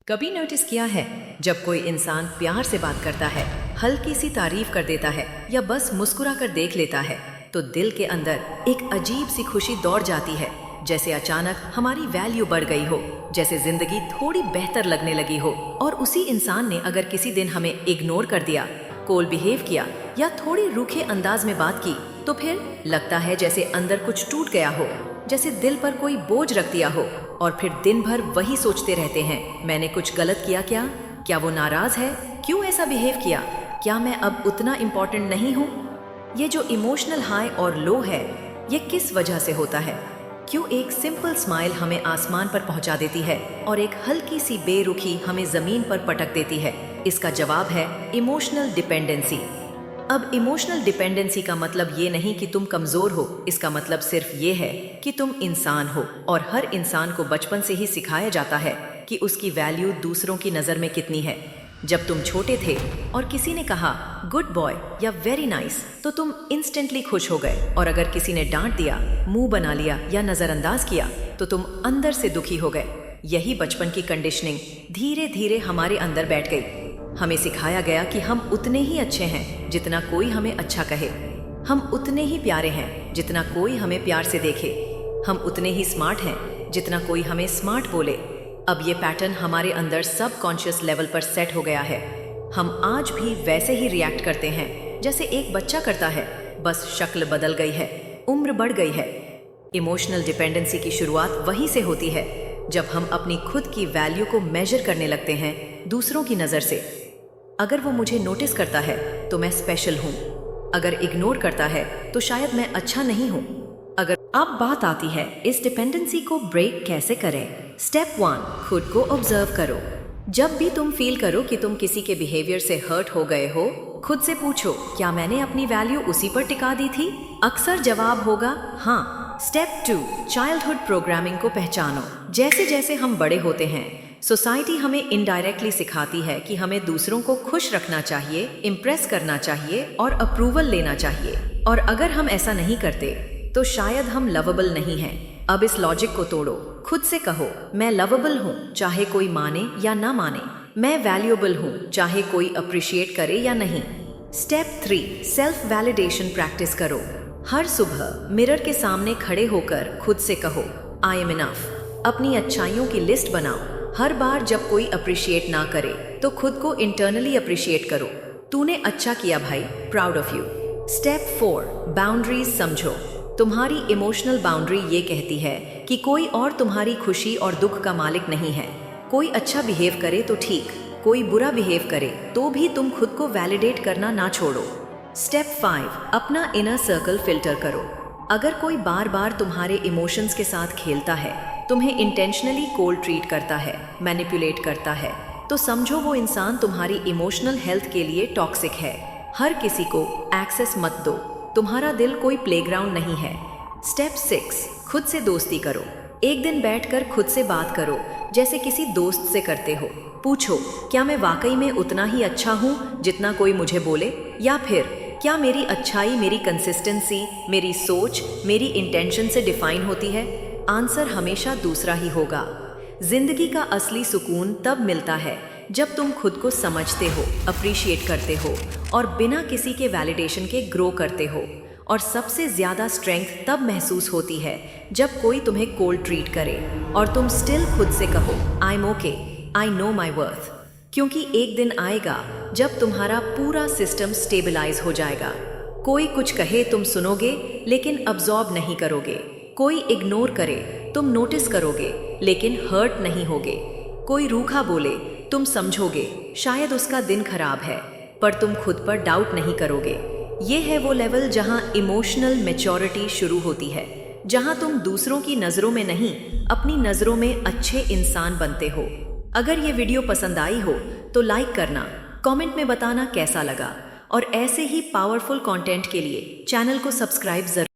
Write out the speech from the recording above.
कभी नोटिस किया है जब कोई इंसान प्यार से बात करता है, हल्की सी तारीफ कर देता है या बस मुस्कुरा कर देख लेता है तो दिल के अंदर एक अजीब सी खुशी दौड़ जाती है, जैसे अचानक हमारी वैल्यू बढ़ गई हो, जैसे जिंदगी थोड़ी बेहतर लगने लगी हो। और उसी इंसान ने अगर किसी दिन हमें इग्नोर कर दिया, कोल्ड बिहेव किया या थोड़ी रूखे अंदाज में बात की तो फिर लगता है जैसे अंदर कुछ टूट गया हो, जैसे दिल पर कोई बोझ रख दिया हो। और फिर दिन भर वही सोचते रहते हैं, मैंने कुछ गलत किया क्या वो नाराज है, क्यों ऐसा बिहेव किया, क्या मैं अब उतना इम्पोर्टेंट नहीं हूँ। ये जो इमोशनल हाई और लो है, ये किस वजह से होता है? क्यों एक सिंपल स्माइल हमें आसमान पर पहुंचा देती है और एक हल्की सी बेरुखी हमें जमीन पर पटक देती है? इसका जवाब है इमोशनल डिपेंडेंसी। अब इमोशनल डिपेंडेंसी का मतलब ये नहीं कि तुम कमजोर हो, इसका मतलब सिर्फ ये है कि तुम इंसान हो और हर इंसान को बचपन से ही सिखाया जाता है कि उसकी वैल्यू दूसरों की नज़र में कितनी है। जब तुम छोटे थे और किसी ने कहा गुड बॉय या वेरी नाइस तो तुम इंस्टेंटली खुश हो गए, और अगर किसी ने डांट दिया, मुंह बना लिया या नज़रअंदाज किया तो तुम अंदर से दुखी हो गए। यही बचपन की कंडीशनिंग धीरे धीरे हमारे अंदर बैठ गई। हमें सिखाया गया कि हम उतने ही अच्छे हैं जितना कोई हमें अच्छा कहे, हम उतने ही प्यारे हैं जितना कोई हमें प्यार से देखे, हम उतने ही स्मार्ट हैं जितना कोई हमें स्मार्ट बोले। अब ये पैटर्न हमारे अंदर सबकॉन्शियस लेवल पर सेट हो गया है। हम आज भी वैसे ही रिएक्ट करते हैं जैसे एक बच्चा करता है, बस शक्ल बदल गई है, उम्र बढ़ गई है। इमोशनल डिपेंडेंसी की शुरुआत वहीं से होती है जब हम अपनी खुद की वैल्यू को मेजर करने लगते हैं दूसरों की नज़र से। अगर वो मुझे नोटिस करता है तो मैं स्पेशल हूँ, अगर इग्नोर करता है तो शायद मैं अच्छा नहीं हूँ। अगर अब बात आती है इस डिपेंडेंसी को ब्रेक कैसे करें। स्टेप 1, खुद को ऑब्जर्व करो। जब भी तुम फील करो कि तुम किसी के बिहेवियर से हर्ट हो गए हो, खुद से पूछो क्या मैंने अपनी वैल्यू उसी पर टिका दी थी? अक्सर जवाब होगा हाँ। स्टेप 2, चाइल्डहुड प्रोग्रामिंग को पहचानो। जैसे जैसे हम बड़े होते हैं, सोसाइटी हमें इनडायरेक्टली सिखाती है कि हमें दूसरों को खुश रखना चाहिए, इम्प्रेस करना चाहिए और अप्रूवल लेना चाहिए, और अगर हम ऐसा नहीं करते तो शायद हम लवेबल नहीं हैं। अब इस लॉजिक को तोड़ो, खुद से कहो मैं लवेबल हूँ चाहे कोई माने या ना माने, मैं वैल्यूएबल हूँ चाहे कोई अप्रिशिएट करे या नहीं। स्टेप 3, सेल्फ वैलिडेशन प्रैक्टिस करो। हर सुबह मिरर के सामने खड़े होकर खुद से कहो आई एम इनफ। अपनी अच्छाइयों की लिस्ट बनाओ। हर बार जब कोई अप्रिशिएट ना करे तो खुद को इंटरनली अप्रिशिएट करो, तूने अच्छा किया भाई, proud of you. Step 4, boundaries समझो। तुम्हारी इमोशनल बाउंड्री ये कहती है कि कोई और तुम्हारी खुशी और दुख का मालिक नहीं है। कोई अच्छा बिहेव करे तो ठीक, कोई बुरा बिहेव करे तो भी तुम खुद को वैलिडेट करना ना छोड़ो। स्टेप 5, अपना इनर सर्कल फिल्टर करो। अगर कोई बार बार तुम्हारे इमोशंस के साथ खेलता है, तुम्हें इंटेंशनली कोल्ड ट्रीट करता है, मैनिपुलेट करता है, तो समझो वो इंसान तुम्हारी इमोशनल हेल्थ के लिए टॉक्सिक है। हर किसी को एक्सेस मत दो, तुम्हारा दिल कोई प्लेग्राउंड नहीं है। स्टेप 6, खुद से दोस्ती करो। एक दिन बैठकर खुद से बात करो जैसे किसी दोस्त से करते हो। पूछो क्या मैं वाकई में उतना ही अच्छा हूँ जितना कोई मुझे बोले, या फिर क्या मेरी अच्छाई मेरी कंसिस्टेंसी, मेरी सोच, मेरी इंटेंशन से डिफाइन होती है? आंसर हमेशा दूसरा ही होगा। जिंदगी का असली सुकून तब मिलता है जब तुम खुद को समझते हो, अप्रिशिएट करते हो और बिना किसी के वैलिडेशन के ग्रो करते हो। और सबसे ज्यादा स्ट्रेंथ तब महसूस होती है जब कोई तुम्हें कोल्ड ट्रीट करे और तुम स्टिल खुद से कहो I am okay, I know my worth. क्योंकि एक दिन आएगा जब तुम्हारा पूरा सिस्टम स्टेबलाइज हो जाएगा। कोई कुछ कहे तुम सुनोगे लेकिन अब्जॉर्ब नहीं करोगे, कोई इग्नोर करे तुम नोटिस करोगे लेकिन हर्ट नहीं होगे, कोई रूखा बोले तुम समझोगे शायद उसका दिन खराब है पर तुम खुद पर डाउट नहीं करोगे। ये है वो लेवल जहां इमोशनल मैच्योरिटी शुरू होती है, जहां तुम दूसरों की नज़रों में नहीं अपनी नज़रों में अच्छे इंसान बनते हो। अगर ये वीडियो पसंद आई हो तो लाइक करना, कमेंट में बताना कैसा लगा, और ऐसे ही पावरफुल कंटेंट के लिए चैनल को सब्सक्राइब जरूर